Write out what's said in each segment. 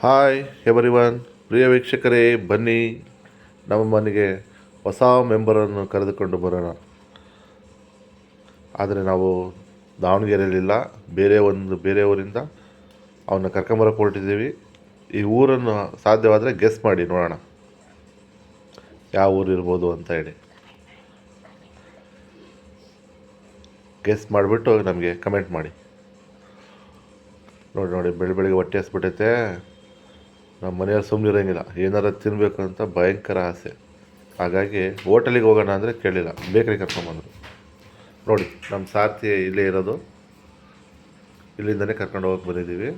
Hi everyone, ಪ್ರಿಯ ವೀಕ್ಷಕರೇ, ಬನ್ನಿ ನಮ್ಮ ಮನೆಗೆ ಹೊಸ ಮೆಂಬರನ್ನು ಕರೆದುಕೊಂಡು ಬರೋಣ. ಆದರೆ ನಾವು ದಾವಣಗೆರೆಯಲ್ಲಿಲ್ಲ, ಬೇರೆ ಊರಿಂದ ಅವನ್ನ ಕರ್ಕೊಂಬರೋಕೆ ಹೊರಟಿದ್ದೀವಿ. ಈ ಊರನ್ನು ಸಾಧ್ಯವಾದರೆ ಗೆಸ್ ಮಾಡಿ ನೋಡೋಣ ಯಾವ ಊರು ಇರ್ಬೋದು ಅಂತ ಹೇಳಿ. ಗೆಸ್ ಮಾಡಿಬಿಟ್ಟು ನಮಗೆ ಕಮೆಂಟ್ ಮಾಡಿ. ನೋಡಿ ಬೆಳಿಗ್ಗೆ ಹೊಟ್ಟೆ ಹಸ್ಬಿಟ್ಟೈತೆ. ನಮ್ಮ ಮನೆಯವ್ರು ಸುಮ್ಮನೆ ಇರೋಂಗಿಲ್ಲ, ಏನಾರು ತಿನ್ನಬೇಕು ಅಂತ ಭಯಂಕರ ಆಸೆ. ಹಾಗಾಗಿ ಹೋಟೆಲಿಗೆ ಹೋಗೋಣ ಅಂದರೆ ಕೇಳಿಲ್ಲ, ಬೇಕರಿ ಕರ್ಕೊಂಬಂದರು. ನೋಡಿ ನಮ್ಮ ಸಾರಥಿ ಇಲ್ಲೇ ಇರೋದು, ಇಲ್ಲಿಂದನೇ ಕರ್ಕೊಂಡು ಹೋಗಕ್ಕೆ ಬಂದಿದ್ದೀವಿ.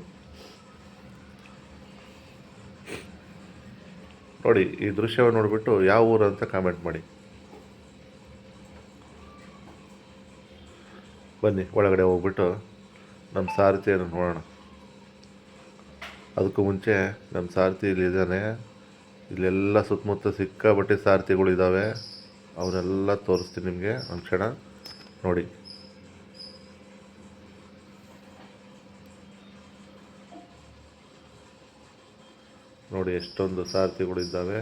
ನೋಡಿ ಈ ದೃಶ್ಯವನ್ನು ನೋಡಿಬಿಟ್ಟು ಯಾವ ಊರು ಅಂತ ಕಾಮೆಂಟ್ ಮಾಡಿ. ಬನ್ನಿ ಒಳಗಡೆ ಹೋಗ್ಬಿಟ್ಟು ನಮ್ಮ ಸಾರಥಿಯನ್ನು ನೋಡೋಣ. ಅದಕ್ಕೂ ಮುಂಚೆ ನಮ್ಮ ಸಾರಥಿ ಇಲ್ಲಿದ್ದಾನೆ. ಇಲ್ಲೆಲ್ಲ ಸುತ್ತಮುತ್ತ ಸಿಕ್ಕಾಪಟ್ಟೆ ಸಾರಥಿಗಳು ಇದ್ದಾವೆ, ಅವನ್ನೆಲ್ಲ ತೋರಿಸ್ತೀನಿ ನಿಮಗೆ ಒಂದು ಕ್ಷಣ. ನೋಡಿ ನೋಡಿ ಎಷ್ಟೊಂದು ಸಾರಥಿಗಳು ಇದ್ದಾವೆ.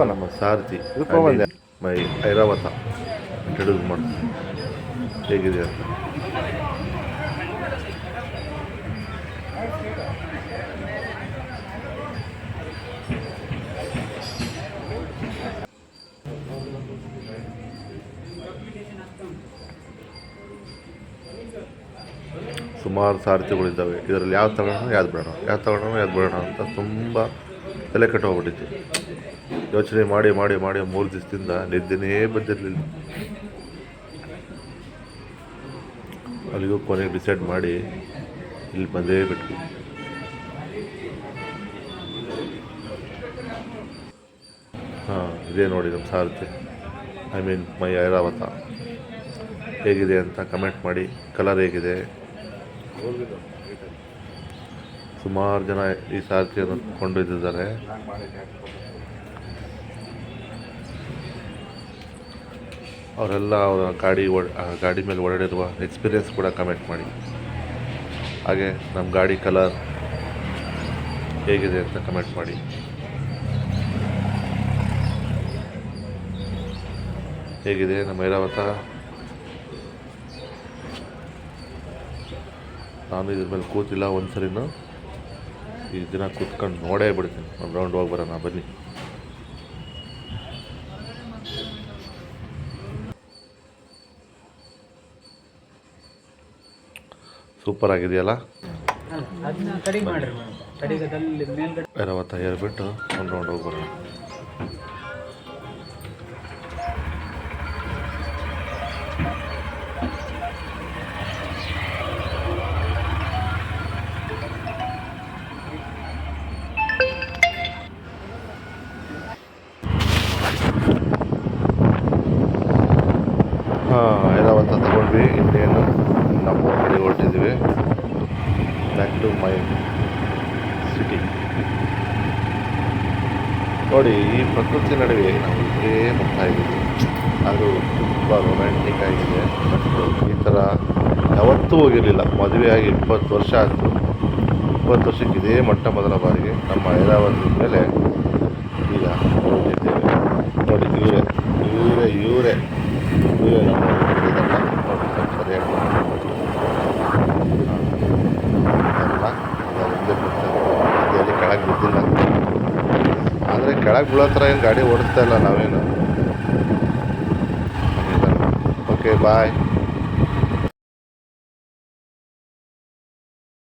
ನಮ್ಮ ಸಾರಥಿ ಮೈ ಐರಾವತ ಇಂಟ್ರೊಡ್ಯೂಸ್ ಮಾಡಿ ಹೇಗಿದೆ ಅಂತ. ಸುಮಾರು ಸಾರಥಿಗಳಿದ್ದಾವೆ. ಇದರಲ್ಲಿ ಯಾವ್ದು ತಗೊಳ್ಳೋಣ ಯಾವ್ದು ಬೇಡ ಅಂತ ತುಂಬ ತಲೆ ಕೆಟ್ಟೋಗ್ಬಿಟ್ಟಿತ್ತು. ಯೋಚನೆ ಮಾಡಿ 3 ದಿವಸದಿಂದ ನಿದ್ದೆನೇ ಬಂದಿರಲಿಲ್ಲ. ಅಲ್ಲಿಗೂ ಕೊನೆಗೆ ಡಿಸೈಡ್ ಮಾಡಿ ಇಲ್ಲಿ ಬಂದೇ ಬಿಟ್ವಿ. ಇದೇ ನೋಡಿ ನಮ್ಮ ಸಾರಥಿ, ಮೈ ಐರಾವತ. ಹೇಗಿದೆ ಅಂತ ಕಮೆಂಟ್ ಮಾಡಿ. ಕಲರ್ ಹೇಗಿದೆ? ಸುಮಾರು ಜನ ಈ ಸಾರಥಿಯನ್ನು ಕೊಂಡೊಯ್ದಿದ್ದಾರೆ. ಅವರೆಲ್ಲ ಅವರ ಗಾಡಿ ಮೇಲೆ ಓಡಾಡಿರುವ ಎಕ್ಸ್ಪೀರಿಯೆನ್ಸ್ ಕೂಡ ಕಮೆಂಟ್ ಮಾಡಿ. ಹಾಗೆ ನಮ್ಮ ಗಾಡಿ ಕಲರ್ ಹೇಗಿದೆ ಅಂತ ಕಮೆಂಟ್ ಮಾಡಿ. ಹೇಗಿದೆ ನಮ್ಮ ಐರಾವತ? ನಾನು ಇದ್ರ ಮೇಲೆ ಕೂತಿಲ್ಲ ಒಂದ್ಸರಿನೂ. ಈ ದಿನ ಕೂತ್ಕೊಂಡು ನೋಡೇ ಬಿಡ್ತೀನಿ. ಒಂದು ರೌಂಡ್ ಹೋಗಿ ಬರೋಣ ಬನ್ನಿ. ಸೂಪರ್ ಆಗಿದೆಯಲ್ಲ? ಐರಾವತ ಏರ್ಬಿಟ್ಟು ಒಂದು ರೌಂಡ್ ಹೋಗಿ ಬರೋಣ. ಐರಾವತ ತಗೊಂಡ್ವಿ. ಇನ್ನೇನು ನಮ್ಮ ಕಡೆ ಹೊರಟಿದ್ದೀವಿ, ಬ್ಯಾಕ್ ಟು ಮೈ ಸಿಟಿ. ನೋಡಿ ಈ ಪ್ರಕೃತಿ ನಡುವೆ ನಾವು ಇದೇ ಹೋಗ್ತಾ ಇದ್ದೀವಿ. ಅದು ತುಂಬ ರೊಮ್ಯಾಂಟಿಕ್ ಆಗಿದೆ. ಬಟ್ ಈ ಥರ ಯಾವತ್ತೂ ಹೋಗಿರಲಿಲ್ಲ. ಮದುವೆಯಾಗಿ 20 ವರ್ಷ ಆಯಿತು. 20 ವರ್ಷಕ್ಕೆ ಇದೇ ಮೊದಲ ಬಾರಿಗೆ ನಮ್ಮ ಐರಾವತದ ಮೇಲೆ ಈಗ ಹೋಗಿದ್ದೇವೆ. ನೋಡಿ ಇವರೇ ನಮ್ಮ ಸರಿಯಾಗಿ ಅಲ್ಲಿ ಕೆಳಗೆ ಬಿದ್ದಿಲ್ಲ. ಆದರೆ ಕೆಳಗೆ ಬೀಳೋ ಥರ ಏನು ಗಾಡಿ ಓಡಿಸ್ತಾ ಇಲ್ಲ ನಾವೇನು. ಓಕೆ ಬಾಯ್.